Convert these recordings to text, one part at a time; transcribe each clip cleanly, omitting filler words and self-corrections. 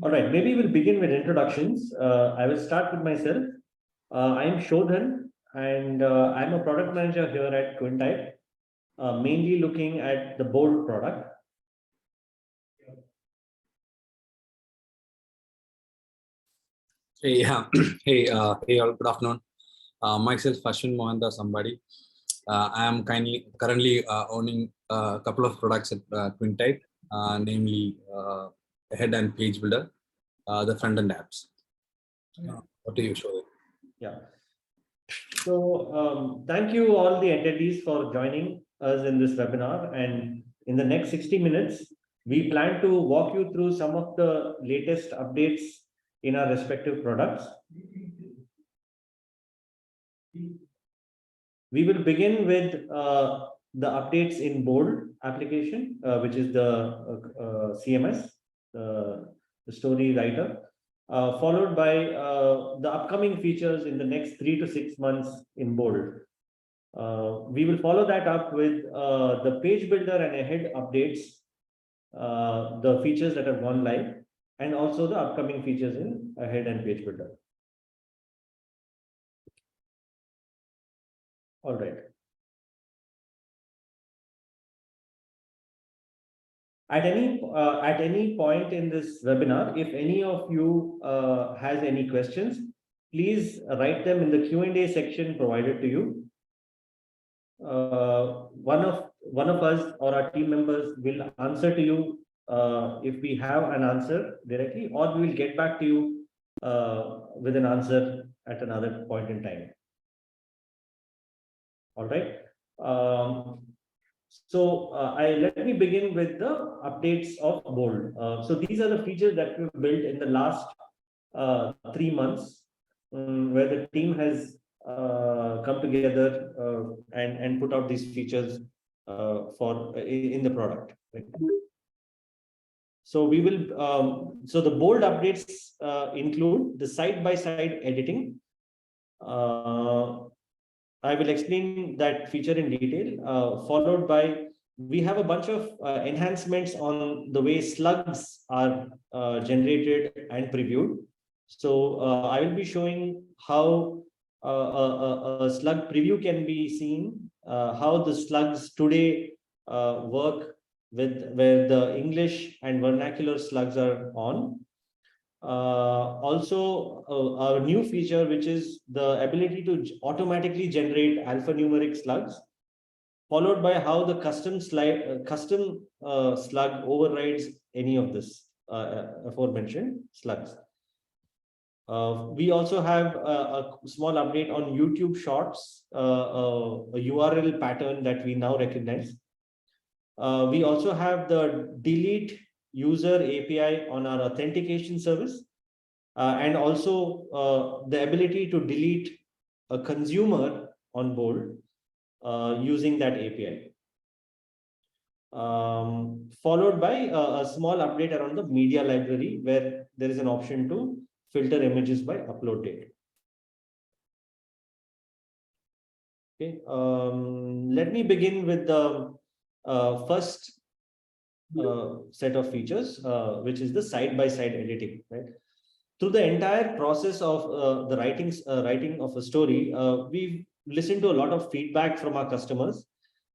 All right, maybe we'll begin with introductions. I will start with myself. I'm Shodhan, and I'm a product manager here at Quintype, mainly looking at the Bold product. Hey, hey, all. Good afternoon. Myself, Aswin Ambady. I am currently owning a couple of products at Quintype, namely Ahead and Pagebuilder, the front-end apps. What do you show? Yeah. So thank you all the entities for joining us in this webinar. And in the next 60 minutes, we plan to walk you through some of the latest updates in our respective products. We will begin with the updates in Bold application, which is the CMS, the story writer, followed by the upcoming features in the next 3 to 6 months in Bold. We will follow that up with the Pagebuilder and Ahead updates, the features that have gone live, and also the upcoming features in Ahead and Pagebuilder. All right. At any point in this webinar, if any of you has any questions, please write them in the Q&A section provided to you. One of us or our team members will answer to you if we have an answer directly, or we will get back to you with an answer at another point in time. All right. Let me begin with the updates of Bold. So these are the features that we've built in the last 3 months, where the team has come together and put out these features in the product. Right? So we will. So the Bold updates include the side-by-side editing. I will explain that feature in detail, followed by we have a bunch of enhancements on the way slugs are generated and previewed. So I will be showing how a slug preview can be seen, how the slugs today work with where the English and vernacular slugs are on. Also, our new feature, which is the ability to automatically generate alphanumeric slugs, followed by how the custom slug overrides any of this aforementioned slugs. We also have a small update on YouTube Shorts, a URL pattern that we now recognize. We also have the delete user API on our authentication service, and also the ability to delete a consumer on Bold using that API. Followed by a small update around the media library, where there is an option to filter images by upload date. Okay, let me begin with the first set of features, which is the side-by-side editing. Right, through the entire process of the writing of a story, we've listened to a lot of feedback from our customers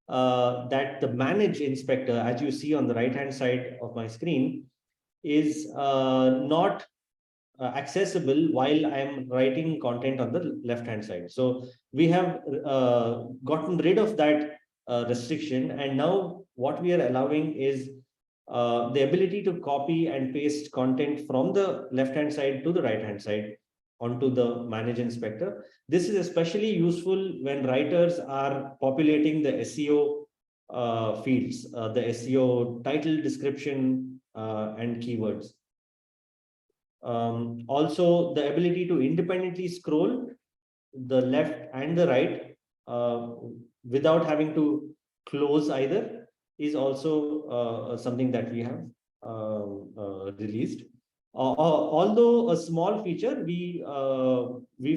that the manage inspector, as you see on the right-hand side of my screen, is not accessible while I'm writing content on the left-hand side. So we have gotten rid of that restriction, and now what we are allowing is the ability to copy and paste content from the left-hand side to the right-hand side onto the manage inspector. This is especially useful when writers are populating the SEO fields, the SEO title, description, and keywords. Also, the ability to independently scroll the left and the right without having to close either is also something that we have released. Although a small feature, we've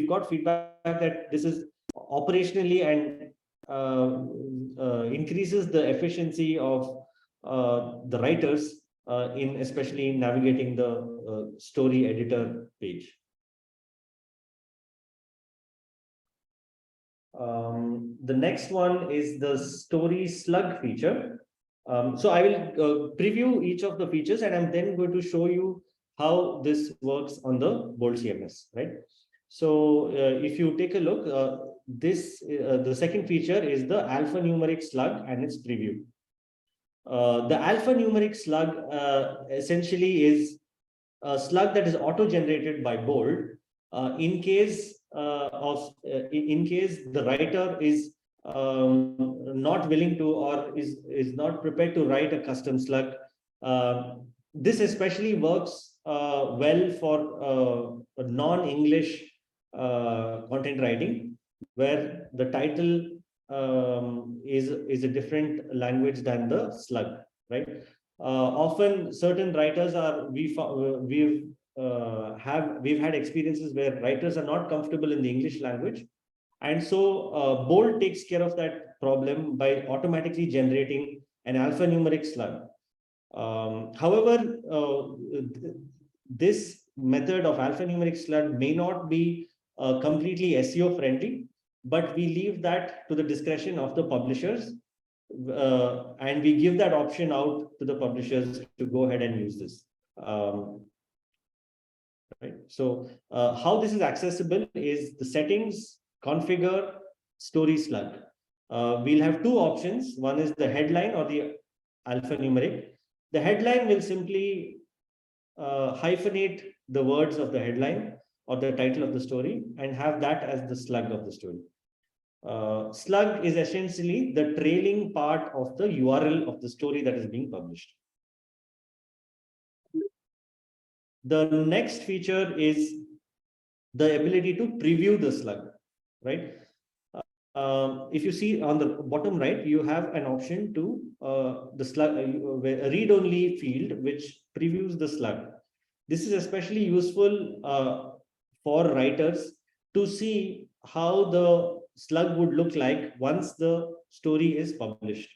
got feedback that this is operationally and increases the efficiency of the writers in especially navigating the story editor page. The next one is the story slug feature. So I will preview each of the features, and I'm then going to show you how this works on the Bold CMS, right? So if you take a look, the second feature is the alphanumeric slug and its preview. The alphanumeric slug essentially is a slug that is auto-generated by Bold in case the writer is not willing to, or is not prepared to write a custom slug. This especially works well for non-English content writing, where the title is a different language than the slug, right? Often certain writers are we've had experiences where writers are not comfortable in the English language, and so Bold takes care of that problem by automatically generating an alphanumeric slug. However, this method of alphanumeric slug may not be completely SEO friendly, but we leave that to the discretion of the publishers, and we give that option out to the publishers to go ahead and use this. Right. So how this is accessible is the settings, configure, story slug. We'll have two options. One is the headline or the alphanumeric. The headline will simply hyphenate the words of the headline or the title of the story and have that as the slug of the story. Slug is essentially the trailing part of the URL of the story that is being published. The next feature is the ability to preview the slug, right? If you see on the bottom right, you have an option to the slug, a read-only field which previews the slug. This is especially useful for writers to see how the slug would look like once the story is published.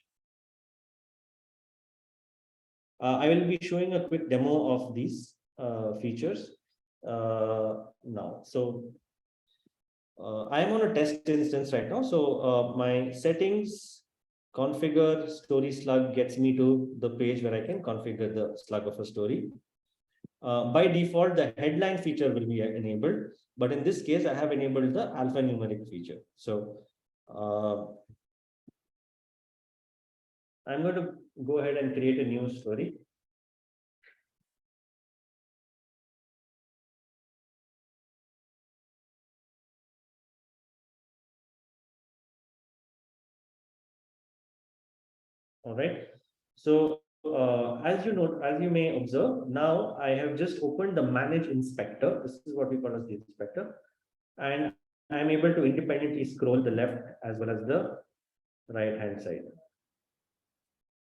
I will be showing a quick demo of these features now. So I am on a test instance right now. So my settings, configure story slug gets me to the page where I can configure the slug of a story. By default, the headline feature will be enabled, but in this case, I have enabled the alphanumeric feature. So I'm going to go ahead and create a new story. All right. So as you may observe, now I have just opened the manage inspector. This is what we call as the inspector, and I'm able to independently scroll the left as well as the right hand side.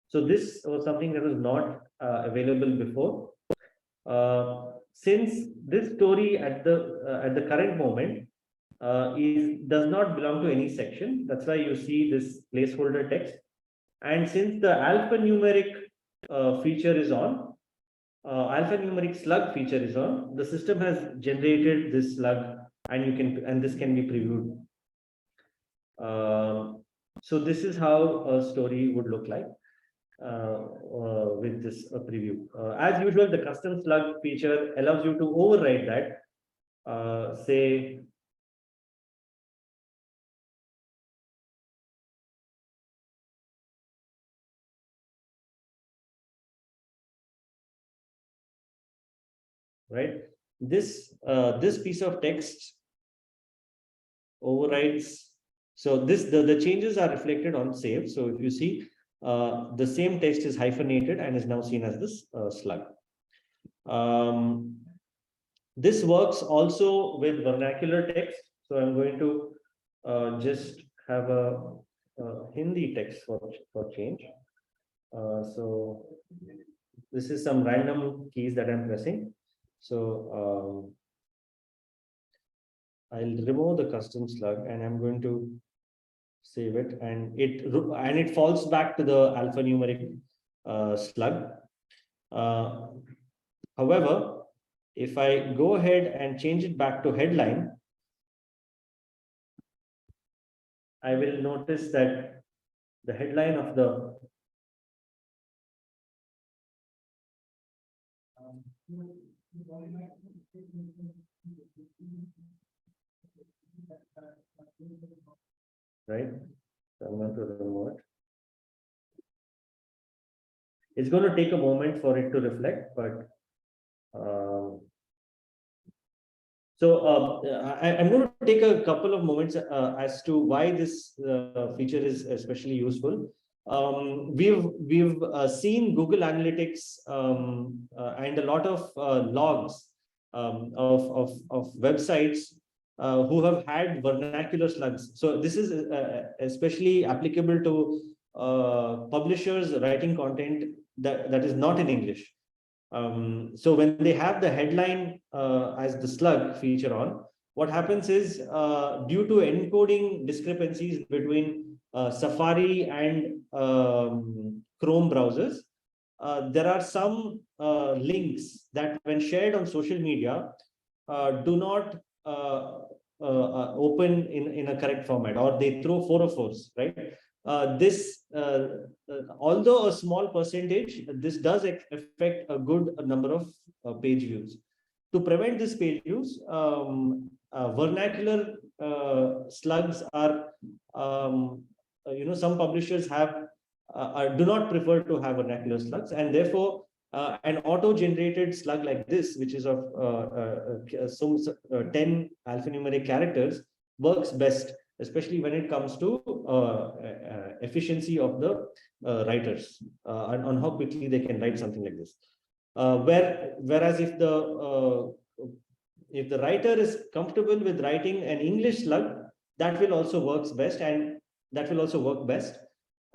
So this was something that was not available before. Since this story at the current moment does not belong to any section, that's why you see this placeholder text. And since the alphanumeric feature is on, alphanumeric slug feature is on, the system has generated this slug, and this can be previewed. So this is how a story would look like with this preview. As usual, the custom slug feature allows you to override that. Say, right? This piece of text overrides. So the changes are reflected on save. So if you see, the same text is hyphenated and is now seen as this slug. This works also with vernacular text. So I'm going to just have a Hindi text for change. So this is some random keys that I'm pressing. So I'll remove the custom slug and I'm going to save it, and it falls back to the alphanumeric slug. However, If I go ahead and change it back to headline, I will notice that the headline of the right. So I'm going to remove it. It's going to take a moment for it to reflect, but I'm going to take a couple of moments as to why this feature is especially useful. We've seen Google Analytics and a lot of logs of websites who have had vernacular slugs. So this is especially applicable to publishers writing content that is not in English. So when they have the headline as the slug feature on, what happens is due to encoding discrepancies between Safari and Chrome browsers, there are some links that when shared on social media do not open in a correct format, or they throw 404s, right? Although a small percentage, this does affect a good number of page views. To prevent this page views, vernacular slugs are, some publishers have do not prefer to have vernacular slugs, and therefore an auto-generated slug like this, which is of 10 alphanumeric characters, works best, especially when it comes to efficiency of the writers on how quickly they can write something like this. Whereas if the writer is comfortable with writing an English slug, that will also works best, and that will also work best.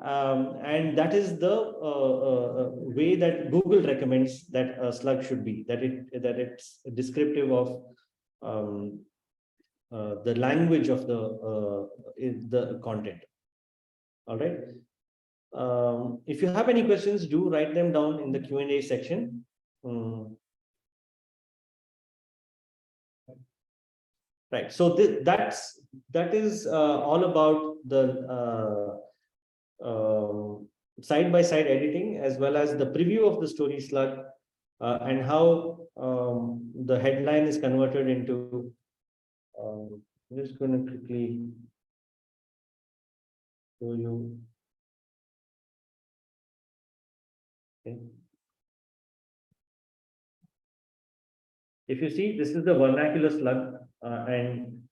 And that is the way that Google recommends that a slug should be, that it's descriptive of the language of the content. All right. If you have any questions, do write them down in the Q&A section. Right. So that is all about the side-by-side editing, as well as the preview of the story slug and how the headline is converted into. I'm just going to quickly show you. Okay. If you see, this is the vernacular slug, and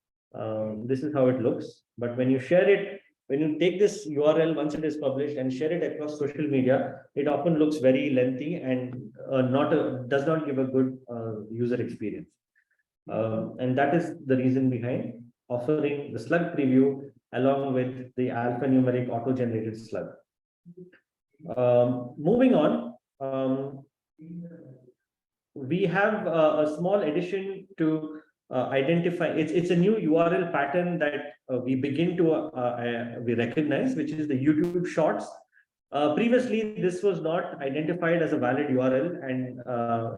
this is how it looks. But when you share it, when you take this URL once it is published and share it across social media, it often looks very lengthy and does not give a good user experience. And that is the reason behind offering the slug preview along with the alphanumeric auto-generated slug. Moving on, we have a small addition to identify. It's a new URL pattern that we begin to we recognize, which is the YouTube Shorts. Previously, this was not identified as a valid URL and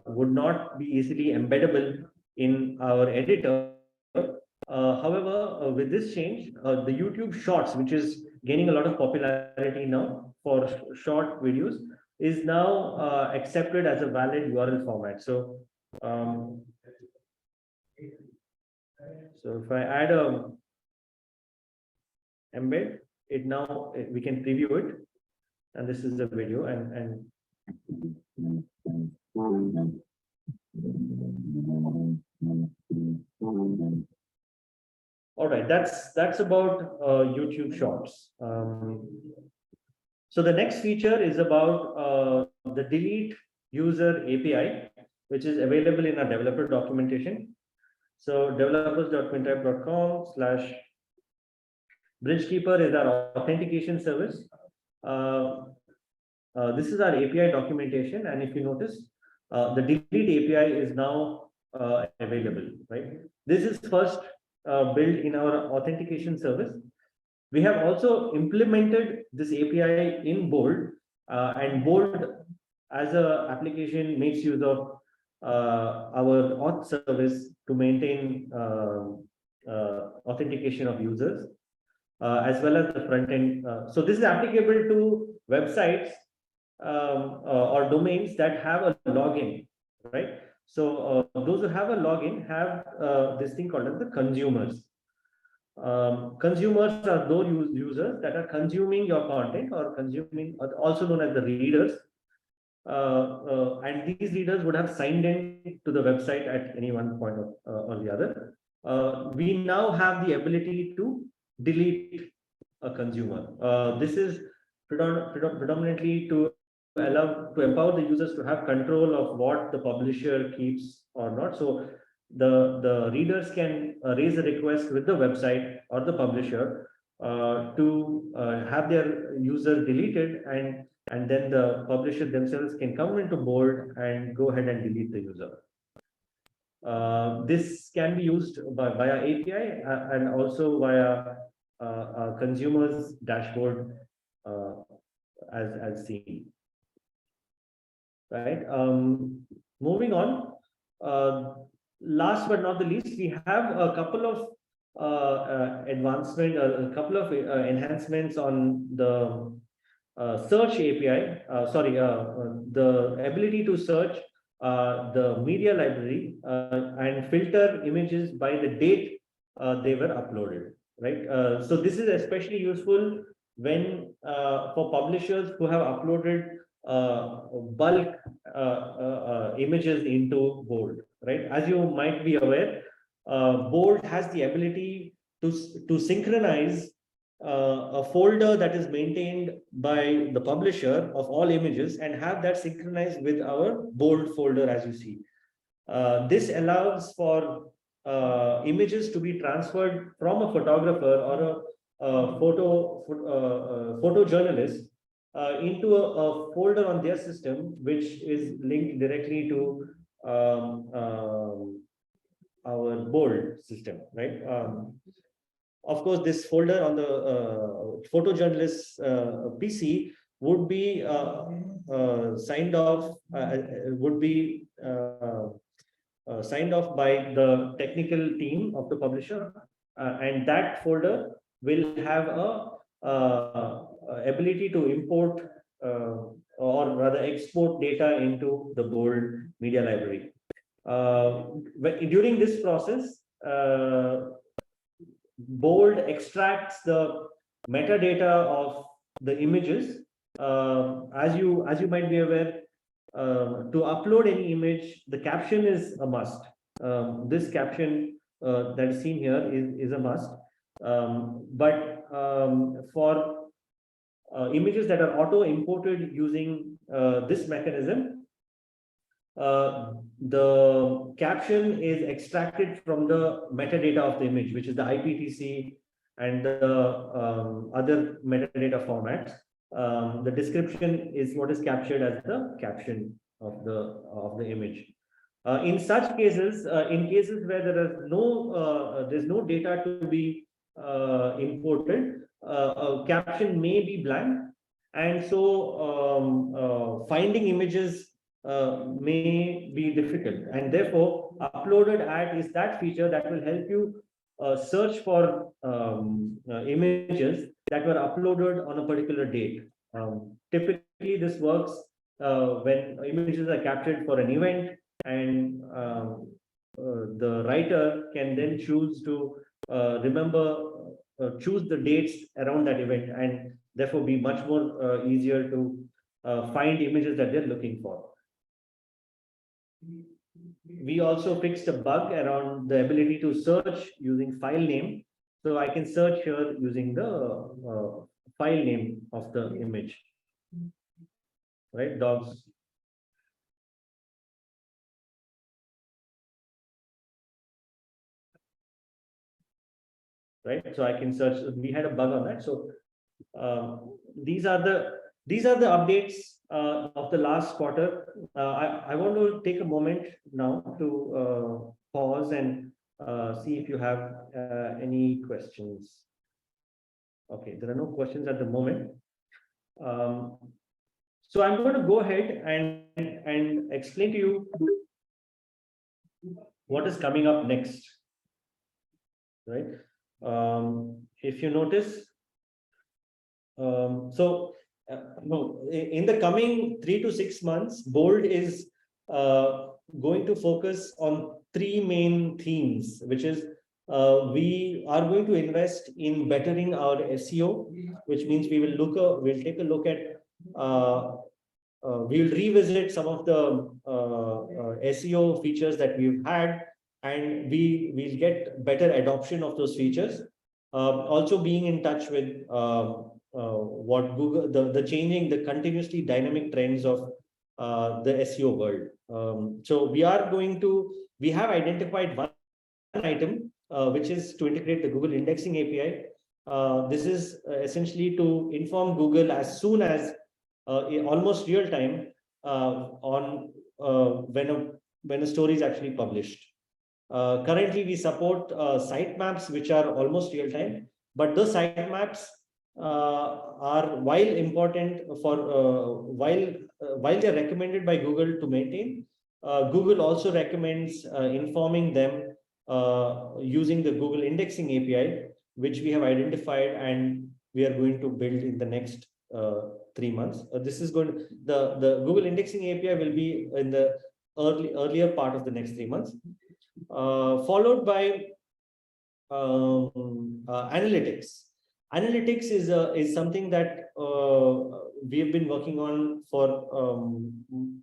would not be easily embeddable in our editor. However, with this change, the YouTube Shorts, which is gaining a lot of popularity now for short videos, is now accepted as a valid URL format. So if I add a embed, we can preview it, and this is the video, and all right, that's about YouTube Shorts. So the next feature is about the delete user API, which is available in our developer documentation. So developers.quintype.com/bridgekeeper is our authentication service. This is our API documentation, and if you notice, the delete API is now available, right? This is first built in our authentication service. We have also implemented this API in Bold, and Bold as an application makes use of our auth service to maintain authentication of users, as well as the front end. So this is applicable to websites or domains that have a login, right? So those who have a login have this thing called as the consumers. Consumers are those users that are consuming your content or consuming, also known as the readers. And these readers would have signed in to the website at any one point or the other. We now have the ability to delete a consumer. This is predominantly to empower the users to have control of what the publisher keeps or not. So the readers can raise a request with the website or the publisher to have their user deleted, and then the publisher themselves can come into Bold and go ahead and delete the user. This can be used via API and also via consumers dashboard as seen. Right. Moving on. Last but not the least, we have a couple of a couple of enhancements on the search API. The ability to search the media library and filter images by the date they were uploaded. Right. So this is especially useful when for publishers who have uploaded bulk images into Bold. Right. As you might be aware, Bold has the ability to synchronize a folder that is maintained by the publisher of all images and have that synchronized with our Bold folder, as you see. This allows for images to be transferred from a photographer or a photojournalist into a folder on their system, which is linked directly to our Bold system, right? Of course, this folder on the photojournalist's PC would be signed off, signed off by the technical team of the publisher, and that folder will have a ability to import or rather export data into the Bold media library. During this process, Bold extracts the metadata of the images. As you might be aware, to upload any image, the caption is a must. This caption that is seen here is a must. But for images that are auto imported using this mechanism, the caption is extracted from the metadata of the image, which is the IPTC and the other metadata formats. The description is what is captured as the caption of the image. In such cases, in cases where there's no data to be imported, a caption may be blank, and so finding images may be difficult, and therefore uploaded at is that feature that will help you search for images that were uploaded on a particular date. Typically, this works when images are captured for an event, and the writer can then choose to choose the dates around that event, and therefore be much more easier to find images that they're looking for. We also fixed a bug around the ability to search using file name. So I can search here using the file name of the image, right? Dogs. Right. So I can search. We had a bug on that. So these are the updates of the last quarter. I want to take a moment now to pause and see if you have any questions. Okay, there are no questions at the moment. So I'm going to go ahead and explain to you what is coming up next, right? If you notice, no, in the coming 3 to 6 months, Bold is going to focus on three main themes, which is we are going to invest in bettering our SEO, which means we'll take a look at we'll revisit some of the SEO features that we've had, and we'll get better adoption of those features. Also being in touch with what Google, the changing, the continuously dynamic trends of the SEO world. So we have identified one item, which is to integrate the Google indexing API. This is essentially to inform Google as soon as in almost real time on when a story is actually published. Currently, we support sitemaps which are almost real time, but those sitemaps are, while important for while they're recommended by Google to maintain, Google also recommends informing them using the Google indexing API, which we have identified and we are going to build in the next 3 months. This is going to, the Google indexing API will be in the earlier part of the next 3 months, followed by analytics. Analytics is something that we have been working on for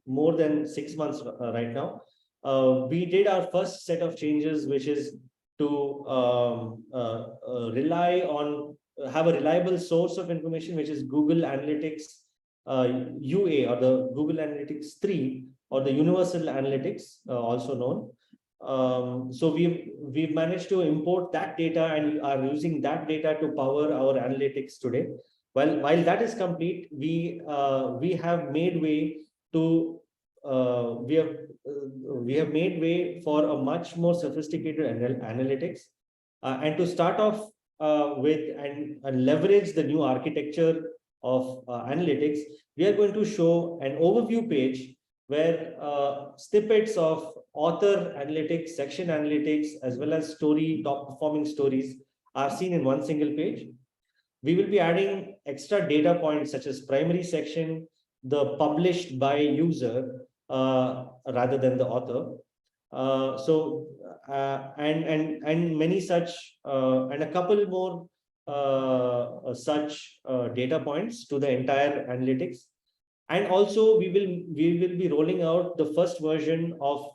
more than 6 months right now. We did our first set of changes, which is to have a reliable source of information, which is Google Analytics UA, or the Google Analytics 3, or the Universal Analytics, also known. So we've managed to import that data and are using that data to power our analytics today. While that is complete, we have made way to we have made way for a much more sophisticated analytics, and to start off with and leverage the new architecture of analytics. We are going to show an overview page where snippets of author analytics, section analytics, as well as top performing stories are seen in one single page. We will be adding extra data points such as primary section, the published by user rather than the author. And many such and a couple more such data points to the entire analytics. And also we will be rolling out the first version of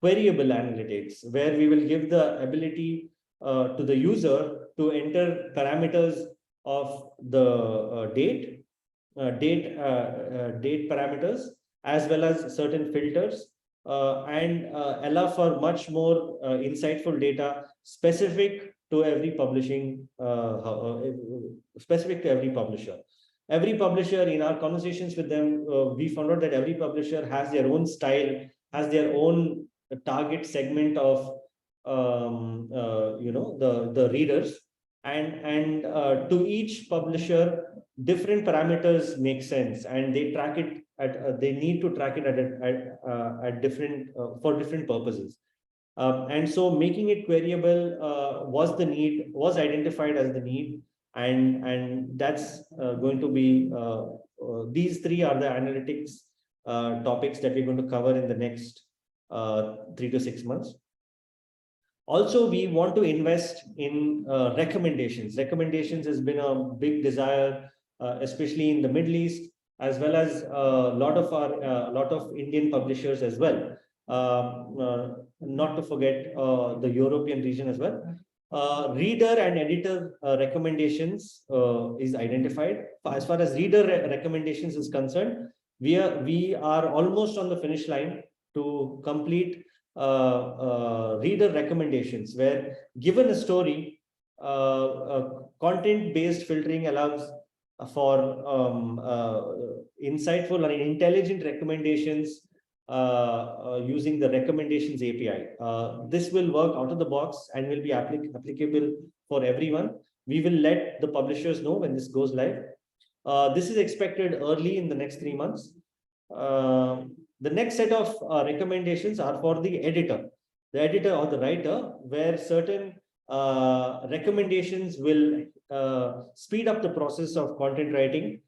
Queryable analytics, where we will give the ability to the user to enter parameters of the date parameters, as well as certain filters, and allow for much more insightful data specific to every publisher. Every publisher, in our conversations with them, we found out that every publisher has their own style, has their own target segment of the readers, and to each publisher different parameters make sense, and they track it at they need to track it at different for different purposes. And so making it queryable was identified as the need, and that's going to be these three are the analytics topics that we're going to cover in the next 3 to 6 months. Also, we want to invest in recommendations. Recommendations has been a big desire, especially in the Middle East, as well as a lot of Indian publishers as well. Not to forget the European region as well. Reader and editor recommendations is identified. As far as reader recommendations is concerned, we are almost on the finish line to complete reader recommendations, where given a story, content-based filtering allows for insightful and intelligent recommendations using the recommendations API. This will work out of the box and will be applicable for everyone. We will let the publishers know when this goes live. This is expected early in the next 3 months. The next set of recommendations are for the editor. the editor or the writer, where certain recommendations will speed up the process of content writing.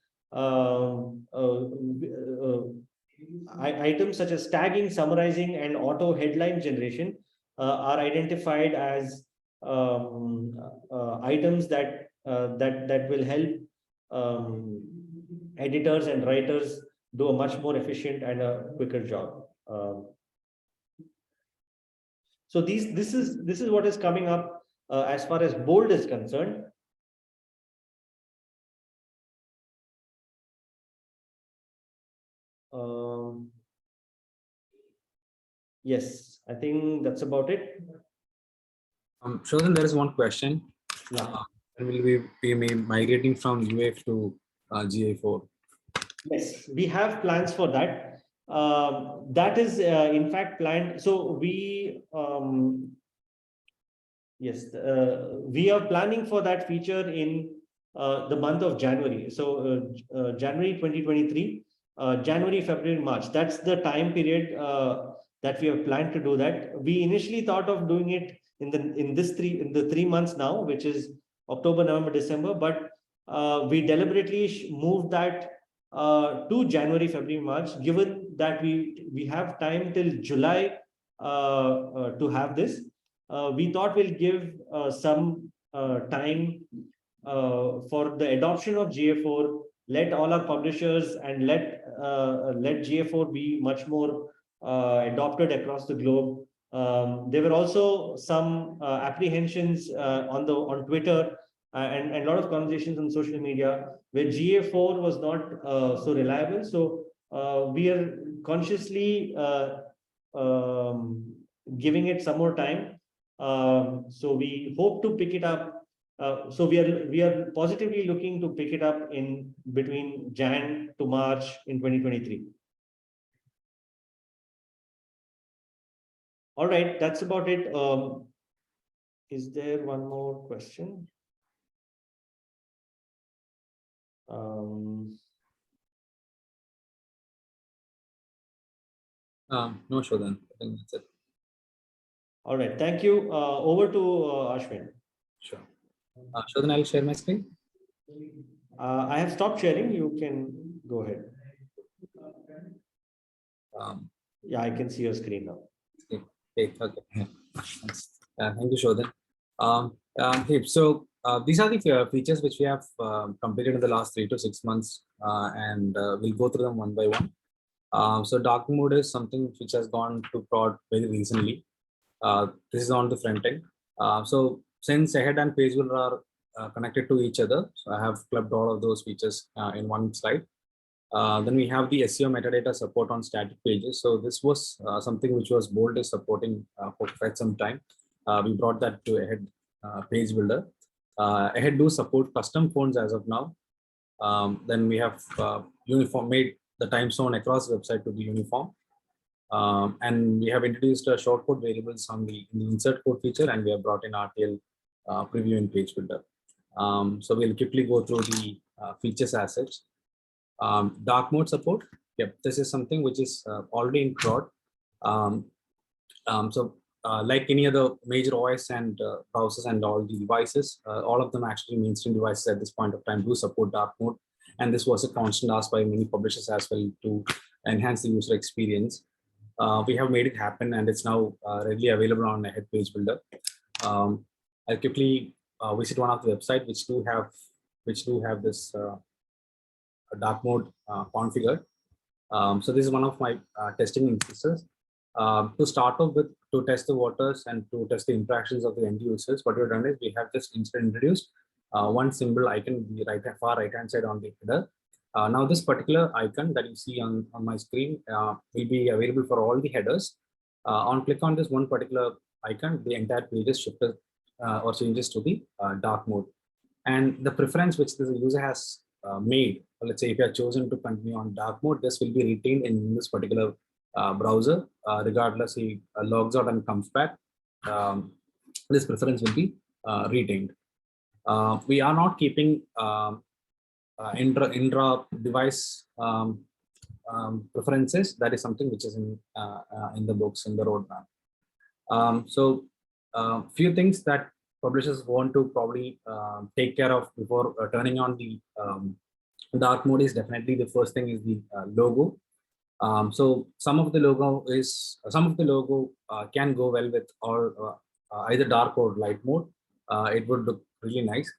Items such as tagging, summarizing, and auto headline generation are identified as items that will help editors and writers do a much more efficient and a quicker job. So this is what is coming up as far as Bold is concerned. Yes, I think that's about it. Shodhan, there is one question. Yeah. Will we be migrating from UF to GA4? Yes, we have plans for that. That is in fact planned. So we are planning for that feature in the month of January. So January 2023, January, February, March. That's the time period that we have planned to do that. We initially thought of doing it in the 3 months now, which is October, November, December. But we deliberately moved that to January, February, March, given that we have time till July to have this. We thought we'll give some time for the adoption of GA4, let all our publishers and let GA4 be much more adopted across the globe. There were also some apprehensions on Twitter and a lot of conversations on social media where GA4 was not so reliable. So we are consciously giving it some more time. So we hope to pick it up. So we are positively looking to pick it up in between Jan to March in 2023. All right, that's about it. Is there one more question? No, Shodhan. I think that's it. All right, thank you. Over to Ashwin. Sure. Shodhan, I'll share my screen. I have stopped sharing. You can go ahead. Yeah, I can see your screen now. Okay. Thank you, Shodhan. So these are the features which we have completed in the last 3 to 6 months, and we'll go through them one by one. So dark mode is something which has gone to prod very recently. This is on the front end. So since Ahead and Pagebuilder are connected to each other, so I have clubbed all of those features in one slide. Then we have the SEO metadata support on static pages. So this was something which was Bold is supporting for quite some time. We brought that to Ahead Pagebuilder. Ahead do support custom fonts as of now. Then we have uniform made the time zone across the website to be uniform. And we have introduced shortcode variables on the insert code feature, and we have brought in RTL Preview in Pagebuilder. So we'll quickly go through the features as such. Dark mode support. Yep, this is something which is already in prod. Like any other major OS and browsers and all the devices, all of them actually mainstream devices at this point of time do support dark mode. And this was a constant ask by many publishers as well to enhance the user experience. We have made it happen, and it's now readily available on Ahead Pagebuilder. I'll quickly visit one of the websites which do have this dark mode configured. So this is one of my testing instances. To start off with, to test the waters and to test the interactions of the end users, what we've done is we have just introduced one symbol icon, the far right hand side on the header. Now this particular icon that you see on my screen will be available for all the headers. On click on this one particular icon, the entire page is shifted or changes to the dark mode. And the preference which the user has made, let's say if you are chosen to continue on dark mode, this will be retained in this particular browser, regardless he logs out and comes back. This preference will be retained. We are not keeping intra device preferences. That is something which is in the books, in the roadmap. So few things that publishers want to probably take care of before turning on the dark mode is definitely the first thing is the logo. So some of the logo can go well with or either dark or light mode. It would look really nice.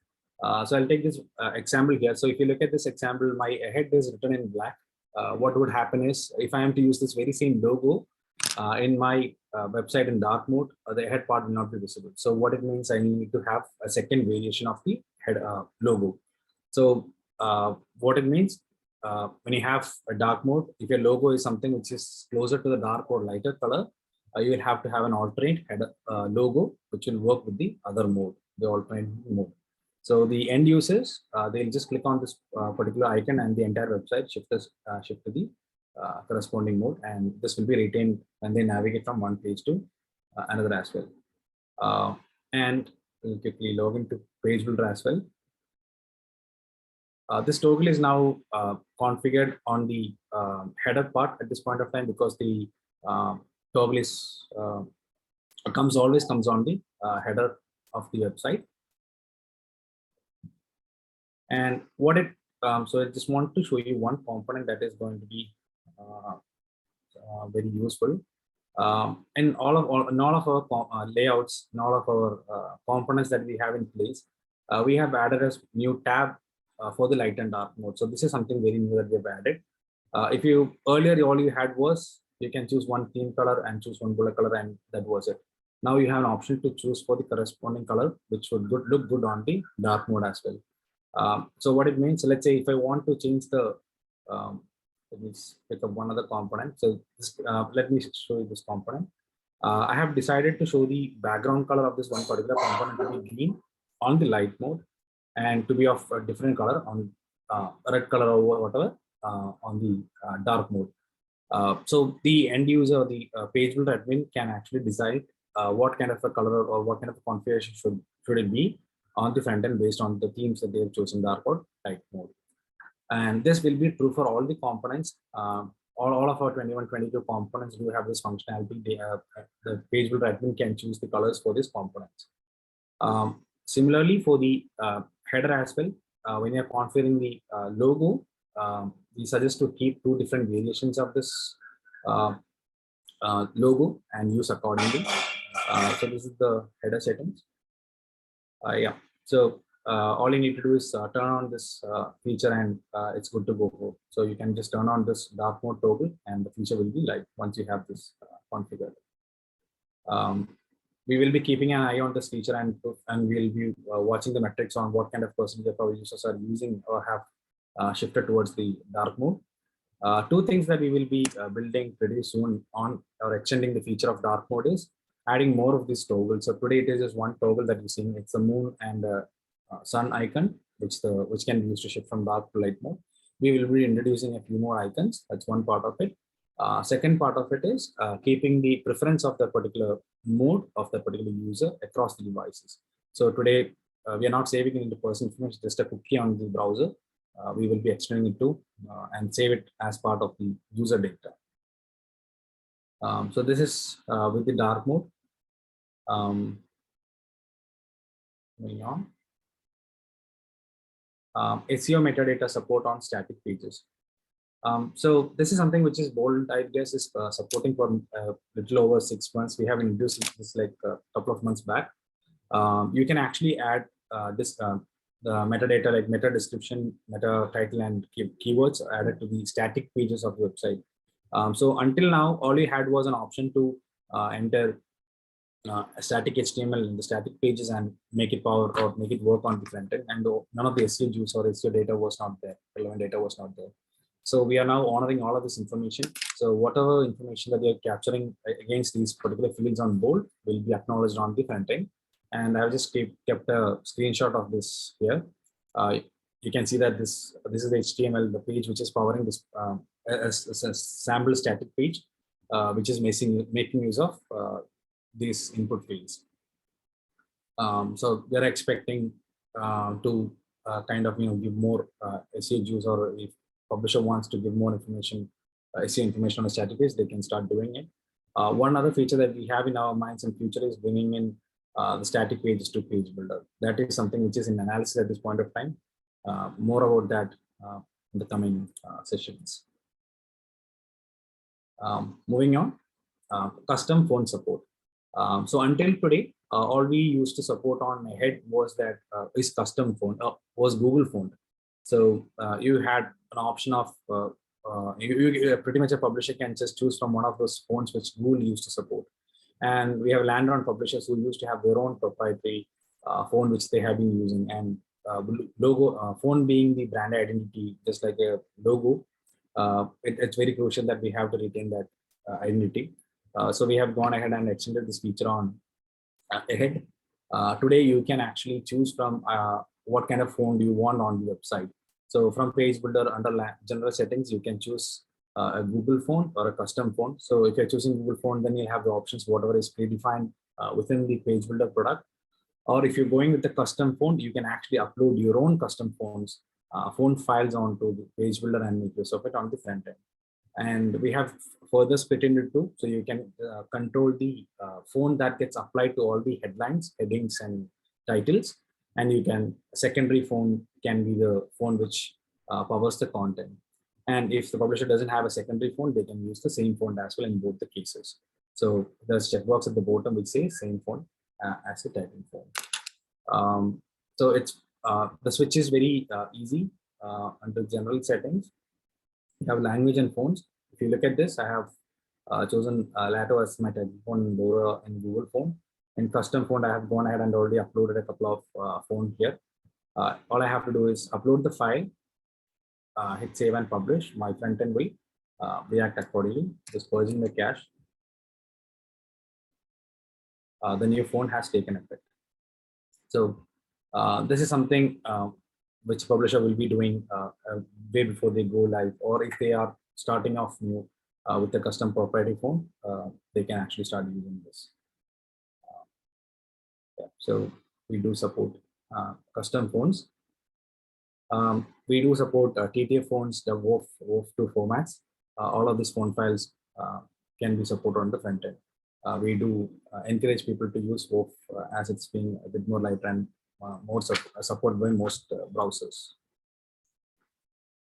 So I'll take this example here. So if you look at this example, my head is written in black. What would happen is if I am to use this very same logo in my website in dark mode, the head part will not be visible. So what it means, I need to have a second variation of the head logo. So what it means, when you have a dark mode, if your logo is something which is closer to the dark or lighter color, you will have to have an alternate head logo which will work with the other mode, the alternate mode. So the end users, they'll just click on this particular icon and the entire website shift to the corresponding mode, and this will be retained when they navigate from one page to another as well. And we'll quickly log into Pagebuilder as well. This toggle is now configured on the header part at this point of time because the toggle is always comes on the header of the website. And what it so I just want to show you one component that is going to be very useful. In all of our layouts, in all of our components that we have in place, we have added a new tab for the light and dark mode. So this is something very new that we have added. If you earlier all you had was you can choose one theme color and choose one bullet color, and that was it. Now you have an option to choose for the corresponding color, which would look good on the dark mode as well. So what it means, let's say if I want to change the let me pick up one other component. So this, let me show you this component. I have decided to show the background color of this one particular component to be green on the light mode and to be of a different color on red color or whatever on the dark mode. So the end user, the page builder admin can actually decide what kind of a color or what kind of a configuration should it be on the front end based on the themes that they have chosen, dark or light mode. And this will be true for all the components. All of our 21-22 components do have this functionality. They have the page builder admin can choose the colors for these components. Similarly, for the header as well, when you're configuring the logo, we suggest to keep two different variations of this logo and use accordingly. So this is the header settings. Yeah. So all you need to do is turn on this feature and it's good to go. So you can just turn on this dark mode toggle and the feature will be live once you have this configured. We will be keeping an eye on this feature and we'll be watching the metrics on what kind of percentage of our users are using or have shifted towards the dark mode. Two things that we will be building pretty soon on or extending the feature of dark mode is adding more of this toggle. So today it is just one toggle that you're seeing. It's a moon and a sun icon, which can be used to shift from dark to light mode. We will be introducing a few more icons. That's one part of it. Second part of it is keeping the preference of the particular mode of the particular user across the devices. So today we are not saving it into personal information, just a cookie on the browser. We will be extending it to and save it as part of the user data. So this is with the dark mode. Moving on. SEO metadata support on static pages. So this is something which is Bold, I guess, is supporting for a little over 6 months. We have introduced this like a couple of months back. You can actually add the metadata like meta description, meta title, and keywords added to the static pages of the website. So until now, all you had was an option to enter a static HTML in the static pages and make it power or make it work on the front end. And none of the SEO juice or SEO data was not there, relevant data was not there. So we are now honoring all of this information. So whatever information that you're capturing against these particular fields on Bold will be acknowledged on the front end. And I've just kept a screenshot of this here. You can see that this is the HTML, the page which is powering this as a sample static page, which is making use of these input fields. So we're expecting to kind of give more SEO juice, or if publisher wants to give more information, SEO information on a static page, they can start doing it. One other feature that we have in our minds in future is bringing in the static pages to Pagebuilder. That is something which is in analysis at this point of time. More about that in the coming sessions. Moving on, custom phone support. So until today, all we used to support on Ahead was that is custom phone, was Google phone. So you had an option of you pretty much a publisher can just choose from one of those phones which Google used to support. And we have landed on publishers who used to have their own proprietary phone which they have been using. And logo phone being the brand identity, just like a logo, it's very crucial that we have to retain that identity. So we have gone ahead and extended this feature on Ahead. Today, you can actually choose from what kind of phone do you want on the website. So from Pagebuilder under general settings, you can choose a Google phone or a custom phone. So if you're choosing Google phone, then you have the options, whatever is predefined within the Pagebuilder product. Or if you're going with the custom phone, you can actually upload your own custom phone files onto the Pagebuilder and make use of it on the front end. And we have further split into two, so you can control the phone that gets applied to all the headlines, headings, and titles. And you can secondary phone can be the phone which powers the content. And if the publisher doesn't have a secondary phone, they can use the same phone as well in both the cases. So there's checkbox at the bottom which says same phone as a typing phone. So it's the switch is very easy under general settings. You have language and phones. If you look at this, I have chosen Lato as my typing phone, Dora in Google phone. In custom phone, I have gone ahead and already uploaded a couple of phones here. All I have to do is upload the file, hit save and publish. My front end will react accordingly, just purging the cache. The new phone has taken effect. So this is something which publisher will be doing way before they go live, or if they are starting off new with a custom proprietary phone, they can actually start using this. Yeah. So we do support custom phones. We do support TTF phones, the WOF2 formats. All of these phone files can be supported on the front end. We do encourage people to use WOF as it's being a bit more light and more supported by most browsers.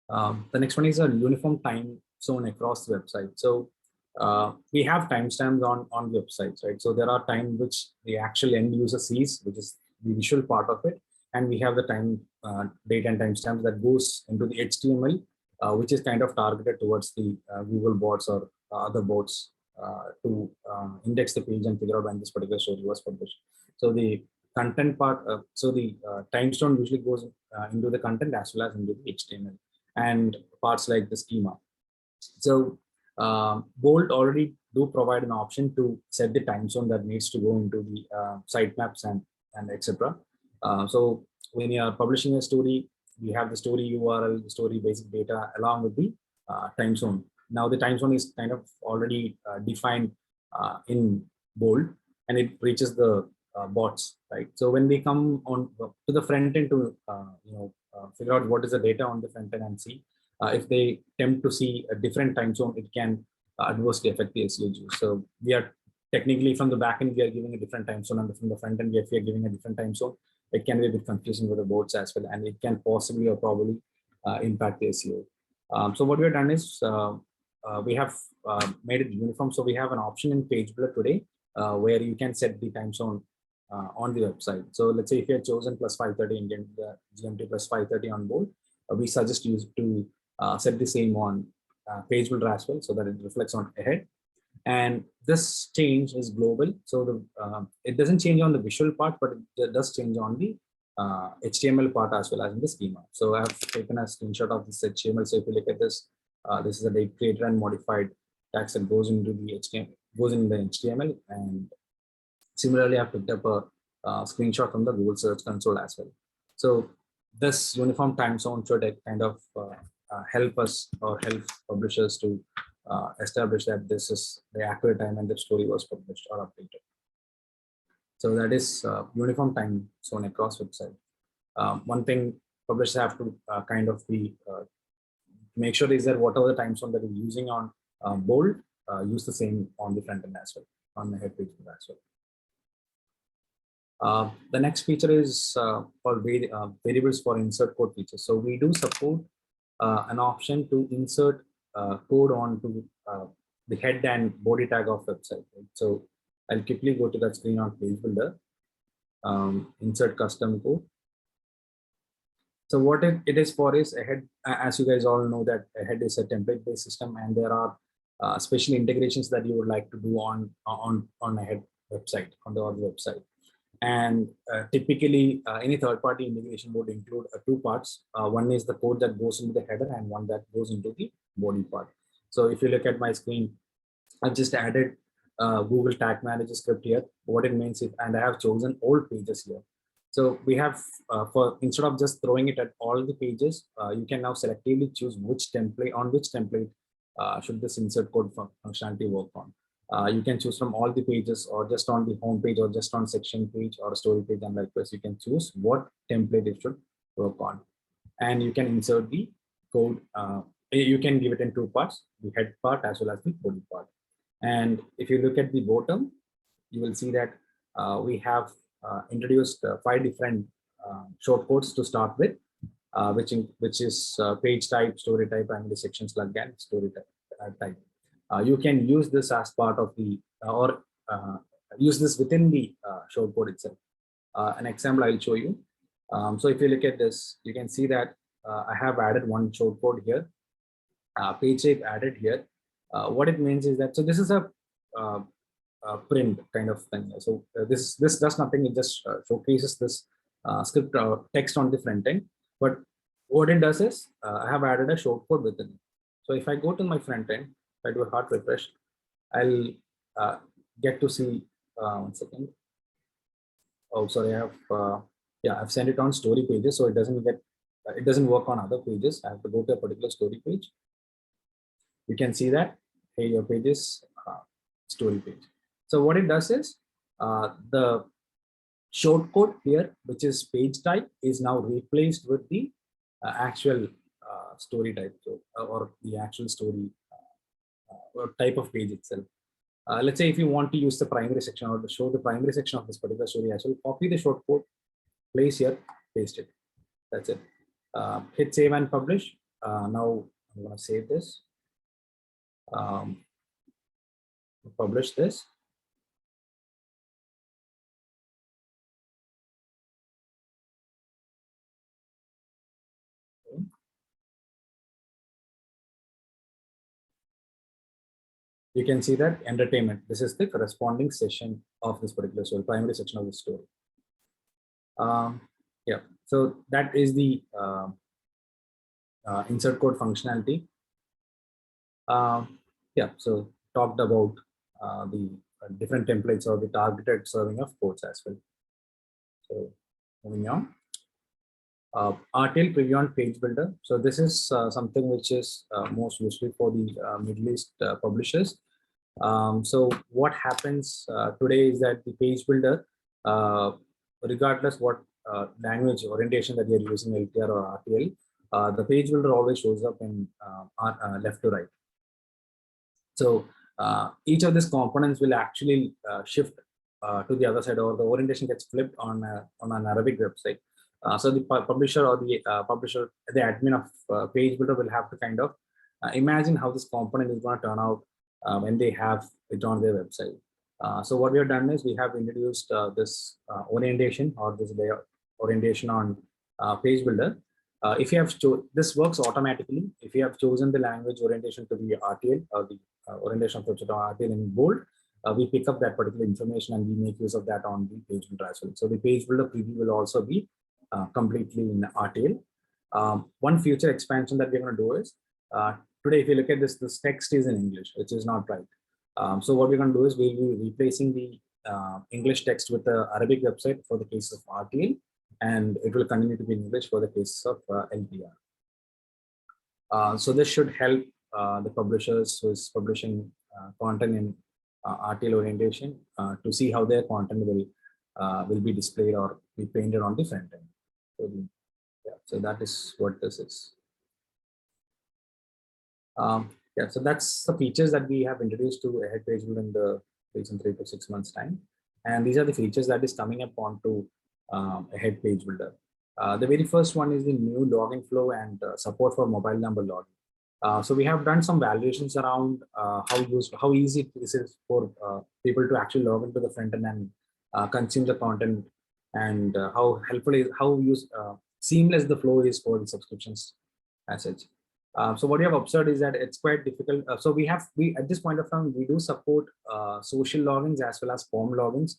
The next one is a uniform time zone across the website. So we have timestamps on websites, right? So there are time which the actual end user sees, which is the visual part of it, and we have the time date and timestamps that goes into the HTML, which is kind of targeted towards the Google bots or other bots to index the page and figure out when this particular story was published. So the content part, so the timestamp usually goes into the content as well as into the HTML and parts like the schema. So Bold already do provide an option to set the time zone that needs to go into the sitemaps and etc. So when you are publishing a story, we have the story URL, the story basic data along with the time zone. Now the time zone is kind of already defined in Bold, and it reaches the bots, right? So when they come on to the front end to figure out what is the data on the front end and see if they attempt to see a different time zone, it can adversely affect the SEO. So we are technically from the back end we are giving a different time zone, and from the front end we are giving a different time zone. It can be a bit confusing with the bots as well, and it can possibly or probably impact the SEO. So what we have done is we have made it uniform. So we have an option in Pagebuilder today where you can set the time zone on the website. So let's say if you have chosen plus 5:30 Indian GMT plus 5:30 on Bold, we suggest you to set the same on Pagebuilder as well, so that it reflects on Ahead. And this change is global, so the it doesn't change on the visual part, but it does change on the HTML part as well as in the schema. So I've taken a screenshot of this HTML. So if you look at this, this is a date created and modified tags that goes into the HTML, goes in the HTML, and similarly I've picked up a screenshot from the Google Search Console as well. So this uniform time zone should kind of help us or help publishers to establish that this is the accurate time and the story was published or updated. So that is uniform time zone across website. One thing publishers have to kind of be make sure is that whatever the time zone that you're using on Bold, use the same on the front end as well, on the head page as well. The next feature is called variables for insert code feature. So we do support an option to insert code onto the head and body tag of website. Right? So I'll quickly go to that screen on Pagebuilder, insert custom code. So what it is for is Ahead, as you guys all know that Ahead is a template-based system, and there are special integrations that you would like to do on Ahead website, on the other website. And typically, any third-party integration would include two parts. One is the code that goes into the header, and one that goes into the body part. So if you look at my screen, I've just added Google Tag Manager script here. What it means is, and I have chosen all pages here. So we have, instead of just throwing it at all the pages, you can now selectively choose which template, on which template should this insert code functionality work on. You can choose from all the pages, or just on the home page, or just on section page or story page, and likewise you can choose what template it should work on. And you can insert the code. You can give it in two parts, the head part as well as the body part. And if you look at the bottom, you will see that we have introduced 5 different shortcodes to start with, which is page type, story type, and the section slug and story type. You can use this as part of the use this within the shortcode itself. An example I'll show you. So if you look at this, you can see that I have added one shortcode here, page type added here. What it means is that, so this is a print kind of thing. So this does nothing. It just showcases this script text on the front end. But what it does is I have added a shortcode within it. So if I go to my front end, if I do a hard refresh, I'll get to see. One second. Oh, sorry. I have I've sent it on story pages, so it doesn't work on other pages. I have to go to a particular story page. You can see that, hey, your page is story page. So what it does is the shortcode here, which is page type, is now replaced with the actual story type, or the actual story or type of page itself. Let's say if you want to use the primary section or to show the primary section of this particular story as well, copy the shortcode, place here, paste it. That's it. Hit save and publish. Now I'm going to save this. Publish this. Okay. You can see that entertainment. This is the corresponding session of this particular story, primary section of the story. Yeah, so that is the insert code functionality. Yeah, so talked about the different templates or the targeted serving of codes as well. So moving on. RTL Preview on Pagebuilder. So this is something which is most useful for the Middle East publishers. So what happens today is that the Pagebuilder, regardless what language orientation that you're using, LTR or RTL, the Pagebuilder always shows up in left to right. So each of these components will actually shift to the other side, or the orientation gets flipped on an Arabic website. So the publisher or the the admin of Pagebuilder will have to kind of imagine how this component is going to turn out when they have it on their website. So what we have done is we have introduced this orientation, or this layout orientation on Pagebuilder. If you have this works automatically if you have chosen the language orientation to be RTL, or the orientation of RTL in bold. We pick up that particular information and we make use of that on the Pagebuilder as well. So the Pagebuilder preview will also be completely in RTL. One future expansion that we're going to do is today, if you look at this text is in English, which is not right. So what we're going to do is we'll be replacing the English text with the Arabic website for the case of RTL, and it will continue to be in English for the case of LPR. So this should help the publishers who is publishing content in RTL orientation to see how their content will be displayed or be painted on the front end. So, yeah, so that is what this is. Yeah, so that's the features that we have introduced to Ahead Pagebuilder in the recent 3 to 6 months time. And these are the features that is coming up onto Ahead Pagebuilder. The very first one is the new login flow and support for mobile number login. So we have done some validations around how easy this is for people to actually log into the front end and consume the content, and how helpful is seamless the flow is for the subscriptions as such. So what we have observed is that it's quite difficult. So we at this point of time we do support social logins as well as form logins.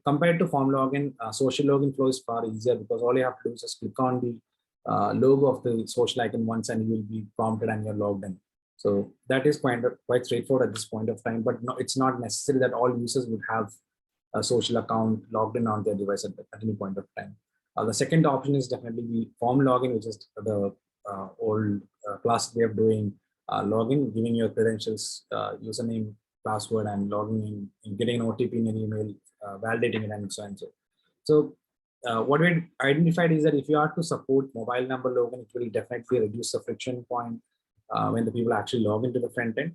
Compared to form login, social login flow is far easier because all you have to do is just click on the logo of the social icon once and you will be prompted and you're logged in. So that is quite straightforward at this point of time, but no, it's not necessary that all users would have a social account logged in on their device at any point of time. The second option is definitely the form login, which is the old classic way of doing login, giving your credentials, username, password, and logging in, getting an OTP in an email, validating it, and so on. So what we identified is that if you are to support mobile number login, it will definitely reduce the friction point when the people actually log into the front end.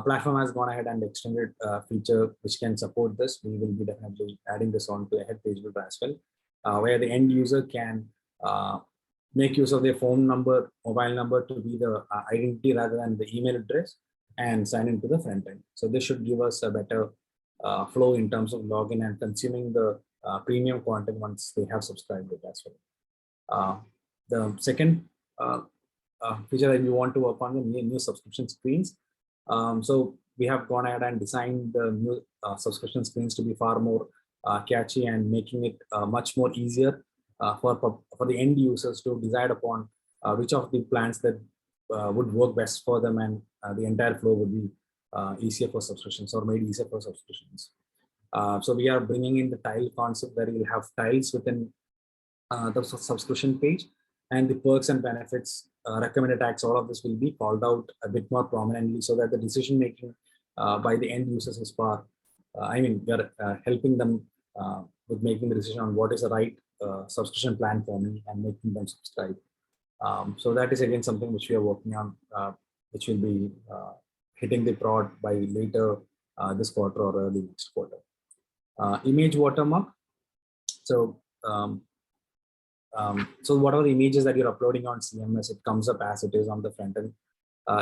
Platform has gone ahead and extended feature which can support this. We will be definitely adding this on to Ahead Pagebuilder as well, where the end user can make use of their phone number, mobile number to be the identity rather than the email address, and sign into the front end. So this should give us a better flow in terms of login and consuming the premium content once they have subscribed it as well. The second feature that we want to work on the new subscription screens. So we have gone ahead and designed the new subscription screens to be far more catchy and making it much more easier for the end users to decide upon which of the plans that would work best for them, and the entire flow would be easier for subscriptions or made easier for subscriptions. So we are bringing in the tile concept where you'll have tiles within the subscription page, and the perks and benefits, recommended tags, all of this will be called out a bit more prominently so that the decision making by the end users is far. We are helping them with making the decision on what is the right subscription plan for me and making them subscribe. So that is again something which we are working on, which will be hitting the prod by later this quarter or early next quarter. Image watermark. So so whatever the images that you're uploading on CMS, it comes up as it is on the front end.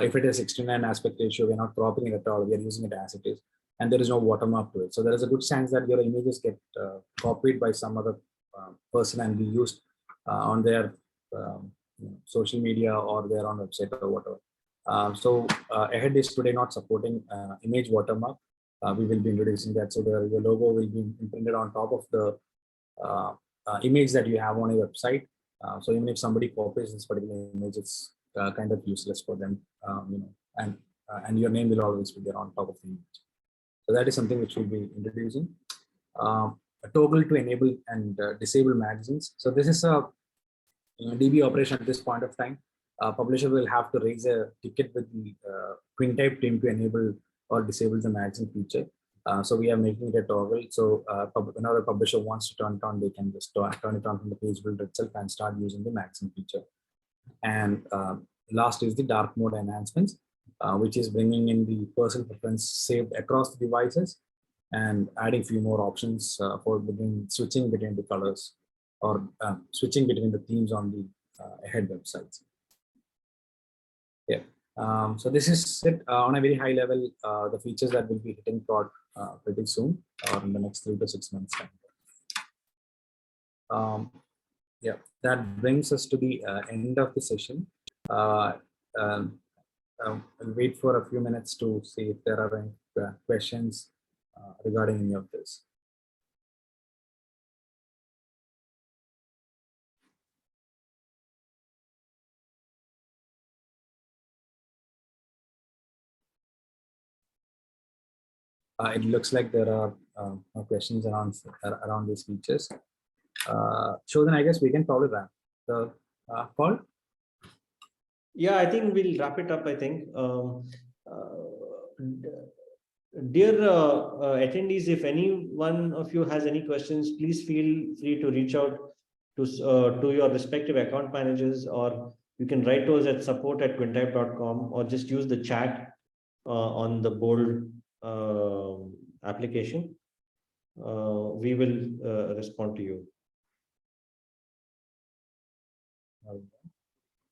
If it is 69 aspect ratio, we're not cropping it at all. We are using it as it is, and there is no watermark to it. So there is a good chance that your images get copied by some other person and be used on their social media or their own website or whatever. So Ahead is today not supporting image watermark. We will be introducing that. So your logo will be imprinted on top of the image that you have on your website. So even if somebody copies this particular image, it's kind of useless for them, and your name will always be there on top of the image. So that is something which we'll be introducing. A toggle to enable and disable magazines. So this is a DB operation at this point of time. Publisher will have to raise a ticket with the Quintype team to enable or disable the magazine feature. So we are making it a toggle. So whenever a publisher wants to turn it on, they can just turn it on from the Pagebuilder itself and start using the magazine feature. And last is the dark mode enhancements, which is bringing in the person preference saved across the devices and adding few more options for switching between the colors or switching between the themes on the Ahead websites. Yeah. So this is it on a very high level, the features that will be hitting prod pretty soon or in the next 3 to 6 months time. Yeah, that brings us to the end of the session. I'll wait for a few minutes to see if there are any questions regarding any of this. It looks like there are questions around these features. Shodhan, I guess we can probably wrap the call. Yeah, I think we'll wrap it up. I think, dear attendees, if any one of you has any questions, please feel free to reach out to your respective account managers or you can write to us at support@quintype.com or just use the chat on the Bold application. We will respond to you.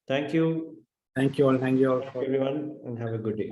Thank you. Thank you all. Thank you all. Everyone, and have a good day.